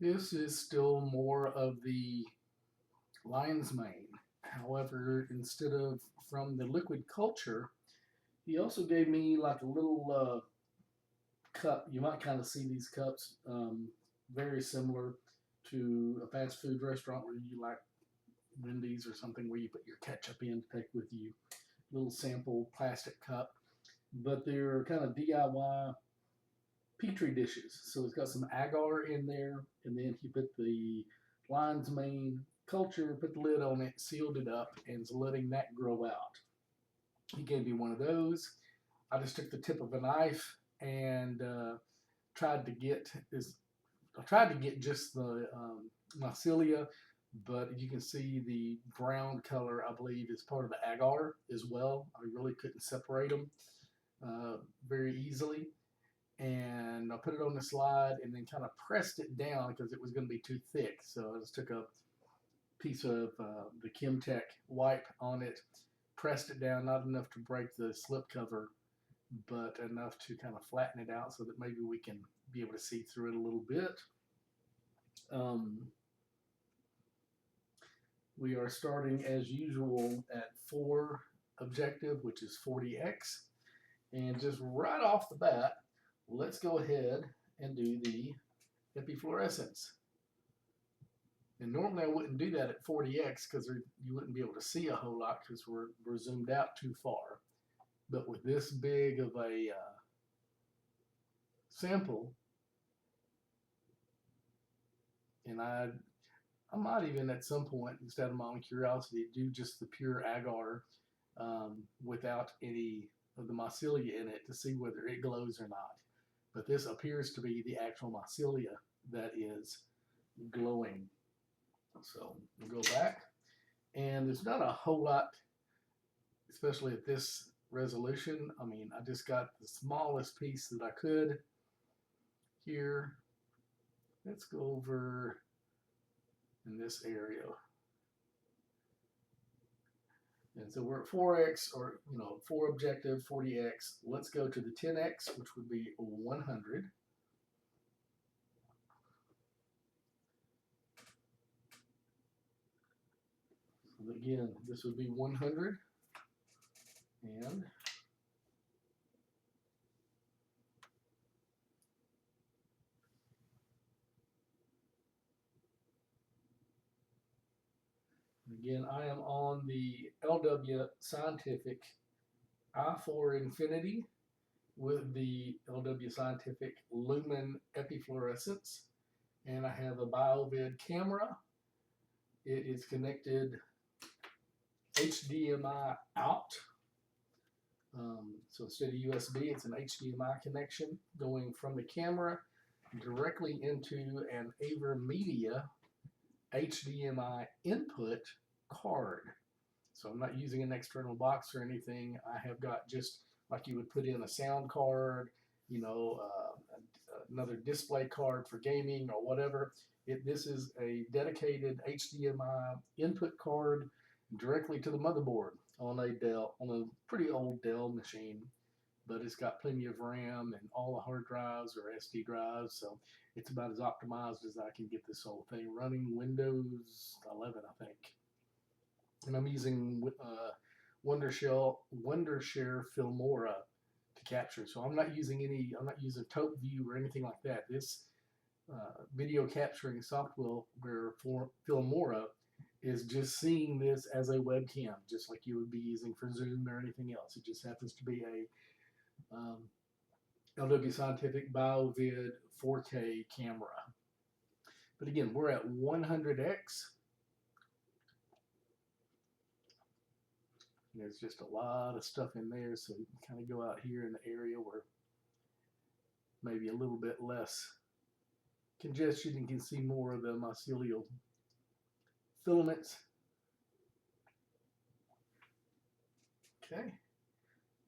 This is still more of the lion's mane. However, instead of from the liquid culture, he also gave me like a little cup. You might kind of see these cups very similar to a fast food restaurant where you like Wendy's or something where you put your ketchup in to take with you. Little sample plastic cup, but they're kind of DIY petri dishes. So it's got some agar in there, and then he put the lion's mane culture, put the lid on it, sealed it up, and is letting that grow out. He gave me one of those. I just took the tip of a knife and tried to get this. I tried to get just the mycelia, but you can see the brown color, I believe, is part of the agar as well. I really couldn't separate them uh, very easily. And I put it on the slide and then kind of pressed it down because it was going to be too thick. So I just took a piece of the Kimtech wipe on it, pressed it down, not enough to break the slip cover, but enough to kind of flatten it out so that maybe we can be able to see through it a little bit. Um, we are starting as usual at 4 objective, which is 40x. And just right off the bat, let's go ahead and do the epifluorescence. And normally I wouldn't do that at 40x because you wouldn't be able to see a whole lot because we're zoomed out too far. But with this big of a sample, and I might even at some point, instead of my own curiosity, do just the pure agar without any of the mycelia in it to see whether it glows or not. But this appears to be the actual mycelia that is glowing. So we'll go back. And there's not a whole lot, especially at this resolution. I mean, I just got the smallest piece that I could here. Let's go over in this area. And so we're at 4x, or 4 objective, 40x. Let's go to the 10x, which would be 100. So again, this would be 100. And again, I am on the LW Scientific I4 Infinity with the LW Scientific Lumen Epifluorescence. And I have a BioVid camera. It is connected HDMI out. So instead of USB, it's an HDMI connection going from the camera directly into an AverMedia HDMI input card. So I'm not using an external box or anything. I have got just like you would put in a sound card, another display card for gaming or whatever. This is a dedicated HDMI input card directly to the motherboard on a pretty old Dell machine, but it's got plenty of RAM and all the hard drives or SD drives, so it's about as optimized as I can get this whole thing running Windows 11, I think. And I'm using Wondershare Filmora to capture. So I'm not using Top View or anything like that. This video capturing software for Filmora is just seeing this as a webcam, just like you would be using for Zoom or anything else. It just happens to be a LW Scientific BioVid 4K camera. But again, we're at 100x. There's just a lot of stuff in there, so you can kind of go out here in the area where maybe a little bit less congestion and can see more of the mycelial filaments. Okay,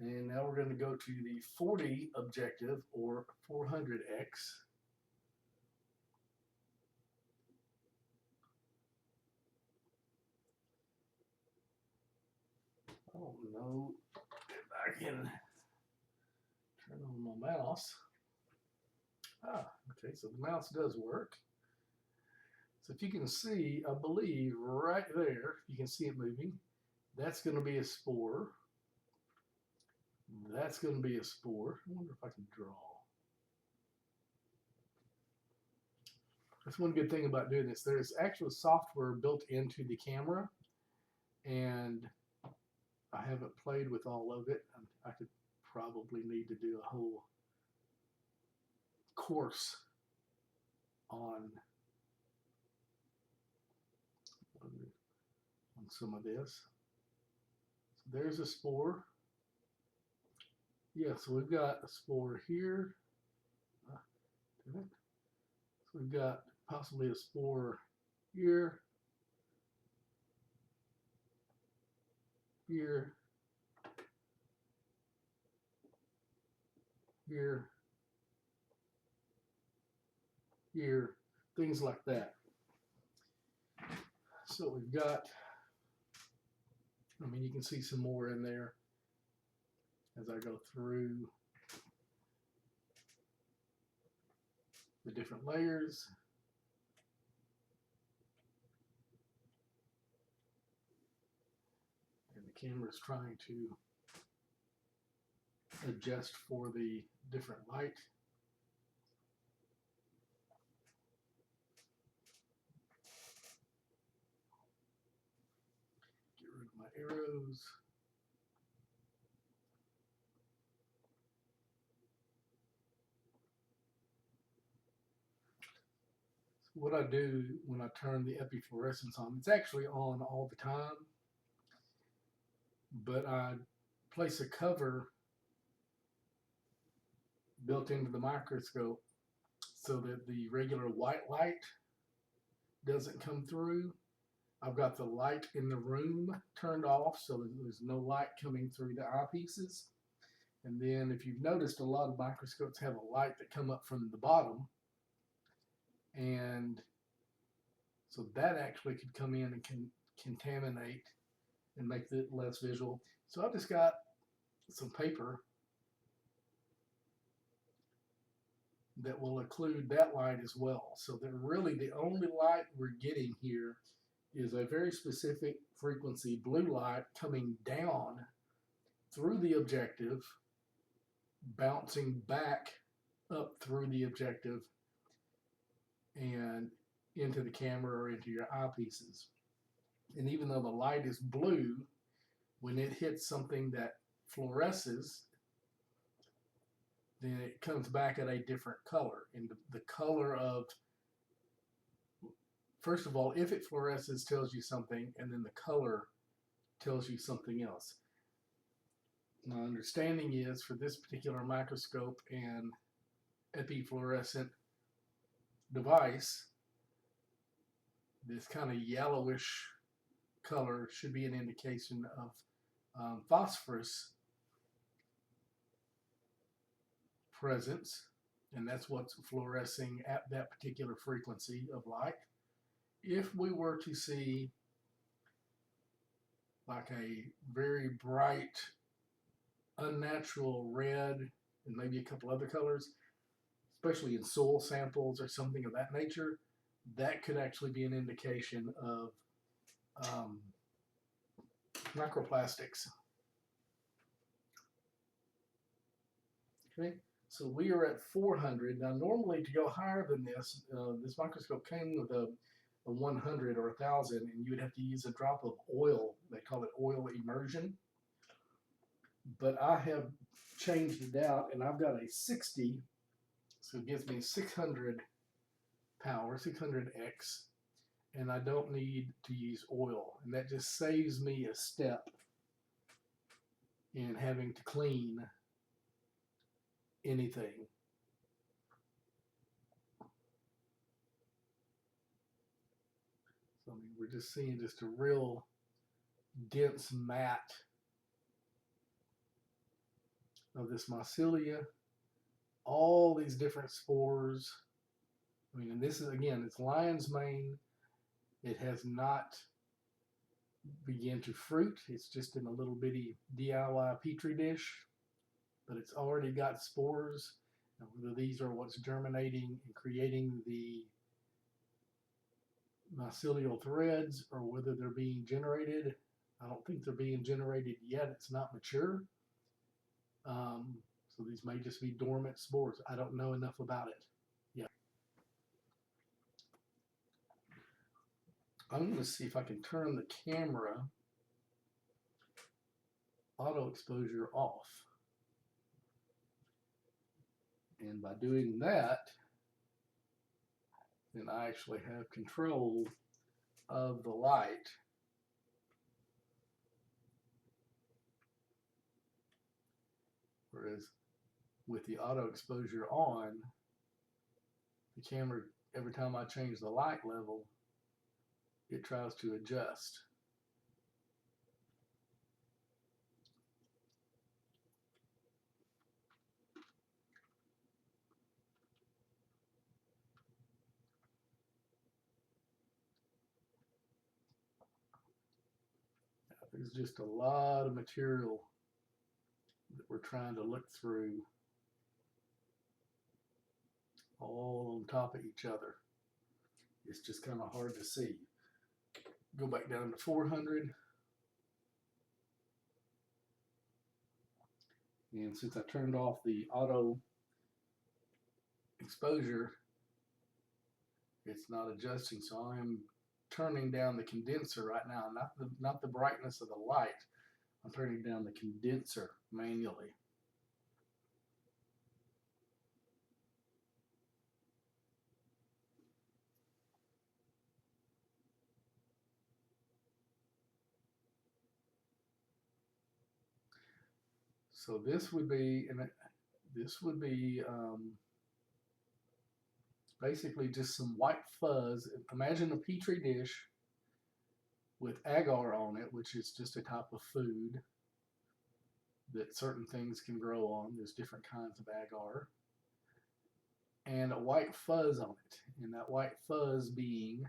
and now we're going to go to the 40 objective, or 400x. I don't know if I can turn on my mouse. Okay, so the mouse does work. So if you can see, I believe right there, you can see it moving. That's going to be a spore. That's going to be a spore. I wonder if I can draw. That's one good thing about doing this. There's actual software built into the camera, and I haven't played with all of it. I could probably need to do a whole course on some of this. So there's a spore. Yeah, so we've got a spore here. So we've got possibly a spore here, here, here, here, things like that. So we've got, I mean, you can see some more in there as I go through the different layers. And the camera's trying to adjust for the different light. Get rid of my arrows. What I do when I turn the epifluorescence on, it's actually on all the time, but I place a cover built into the microscope so that the regular white light doesn't come through. I've got the light in the room turned off so that there's no light coming through the eyepieces. And then if you've noticed, a lot of microscopes have a light that come up from the bottom, and so that actually could come in and can contaminate and make it less visual. So I've just got some paper that will occlude that light as well. So that really the only light we're getting here is a very specific frequency blue light coming down through the objective, bouncing back up through the objective and into the camera or into your eyepieces. And even though the light is blue, when it hits something that fluoresces, then it comes back at a different color. And the color of, first of all, if it fluoresces tells you something, and then the color tells you something else. My understanding is for this particular microscope and epifluorescent device, this kind of yellowish color should be an indication of phosphorus presence, and that's what's fluorescing at that particular frequency of light. If we were to see like a very bright, unnatural red and maybe a couple other colors, especially in soil samples or something of that nature, that could actually be an indication of microplastics. Okay, so we are at 400. Now normally to go higher than this, this microscope came with a 100 or 1,000, and you would have to use a drop of oil. They call it oil immersion. But I have changed it out, and I've got a 60, so it gives me 600 power, 600x, and I don't need to use oil, and that just saves me a step in having to clean anything. So I mean, we're just seeing just a real dense mat of this mycelia, all these different spores. I mean, and this is, again, it's lion's mane. It has not begun to fruit. It's just in a little bitty DIY petri dish, but it's already got spores. Now, whether these are what's germinating and creating the mycelial threads or whether they're being generated. I don't think they're being generated yet. It's not mature. So these may just be dormant spores. I don't know enough about it yet. I'm going to see if I can turn the camera auto exposure off. And by doing that, then I actually have control of the light. Whereas with the auto exposure on, the camera, every time I change the light level, it tries to adjust. There's just a lot of material that we're trying to look through, all on top of each other. It's just kind of hard to see. Go back down to 400. And since I turned off the auto exposure, it's not adjusting. So I am turning down the condenser right now, not the brightness of the light. I'm turning down the condenser manually. So this would be, basically just some white fuzz. Imagine a petri dish with agar on it, which is just a type of food that certain things can grow on. There's different kinds of agar. And a white fuzz on it. And that white fuzz being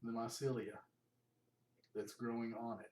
the mycelia that's growing on it.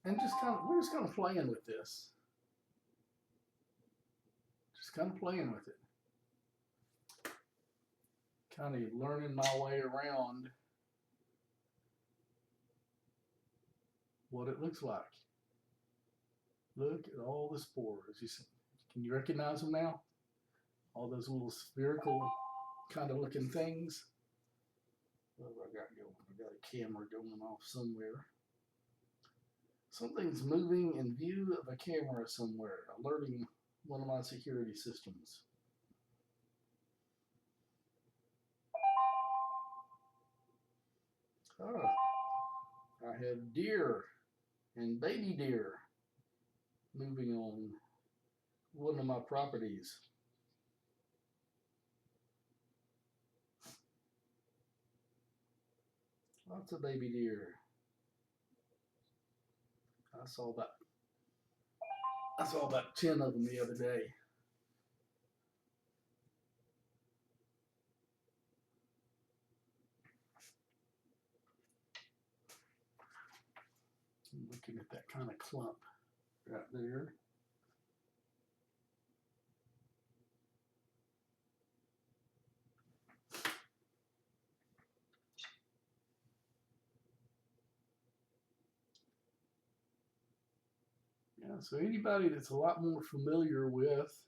And we're just kind of playing with this. Just kind of playing with it. Kind of learning my way around what it looks like. Look at all the spores. Can you recognize them now? All those little spherical kind of looking things. What have I got going? I got a camera going off somewhere. Something's moving in view of a camera somewhere, alerting one of my security systems. Oh, I have deer and baby deer moving on one of my properties. Lots of baby deer. I saw about 10 of them the other day. I'm looking at that kind of clump right there. Yeah, so anybody that's a lot more familiar with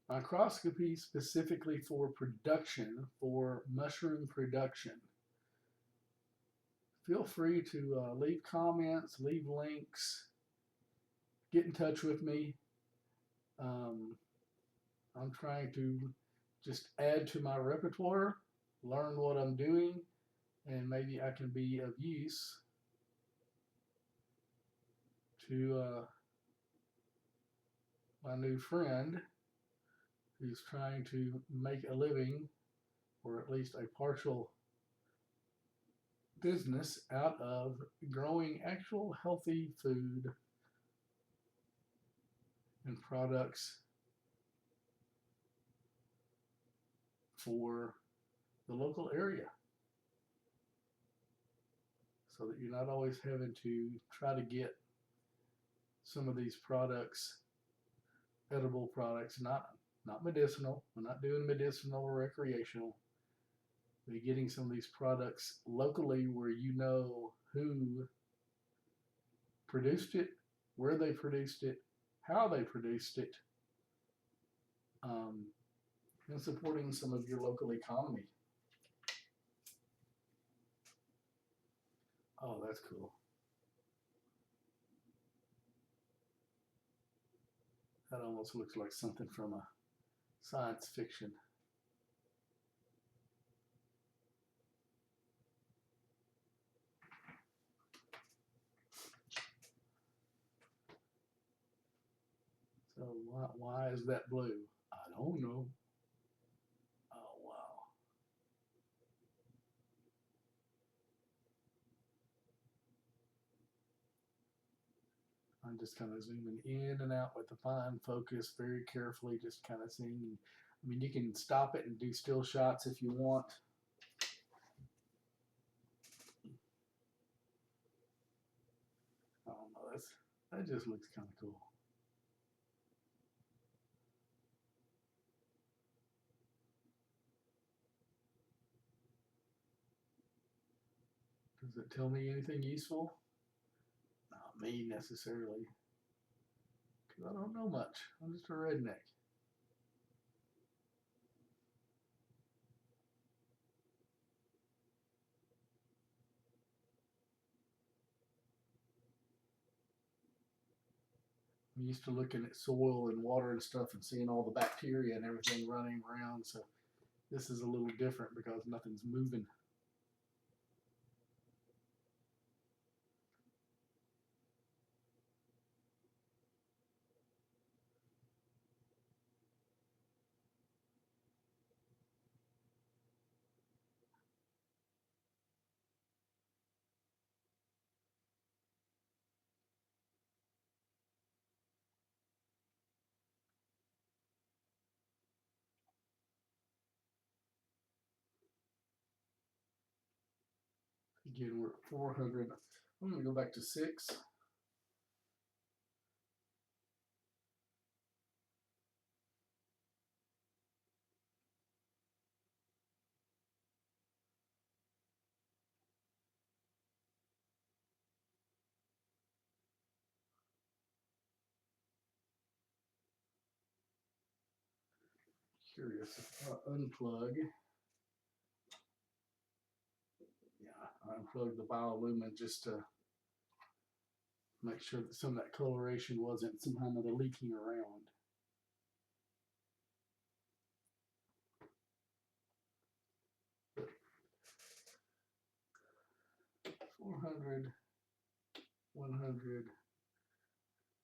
microscopy specifically for production, for mushroom production, feel free to leave comments, leave links, get in touch with me. I'm trying to just add to my repertoire, learn what I'm doing, and maybe I can be of use to my new friend who's trying to make a living, or at least a partial business, out of growing actual healthy food and products for the local area, so that you're not always having to try to get some of these products, edible products, not medicinal. We're not doing medicinal or recreational. We're getting some of these products locally where you know who produced it, where they produced it, how they produced it, um, and supporting some of your local economy. Oh, that's cool. That almost looks like something from a science fiction. So why is that blue? I don't know. Oh, wow. I'm just kind of zooming in and out with the fine focus very carefully, just kind of seeing. I mean, you can stop it and do still shots if you want. I don't know. That just looks kind of cool. Does it tell me anything useful? Not me necessarily, because I don't know much. I'm just a redneck. I'm used to looking at soil and water and stuff and seeing all the bacteria and everything running around. So this is a little different because nothing's moving. Again, we're at 400. I'm going to go back to 6. Curious if I unplug. Yeah, I unplugged the biolumin just to make sure that some of that coloration wasn't somehow or another leaking around. 400, 100,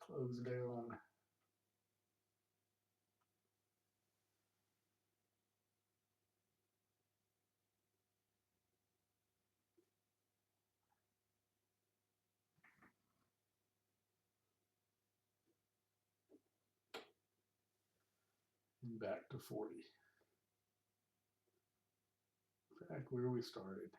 close down. And back to 40. Back where we started.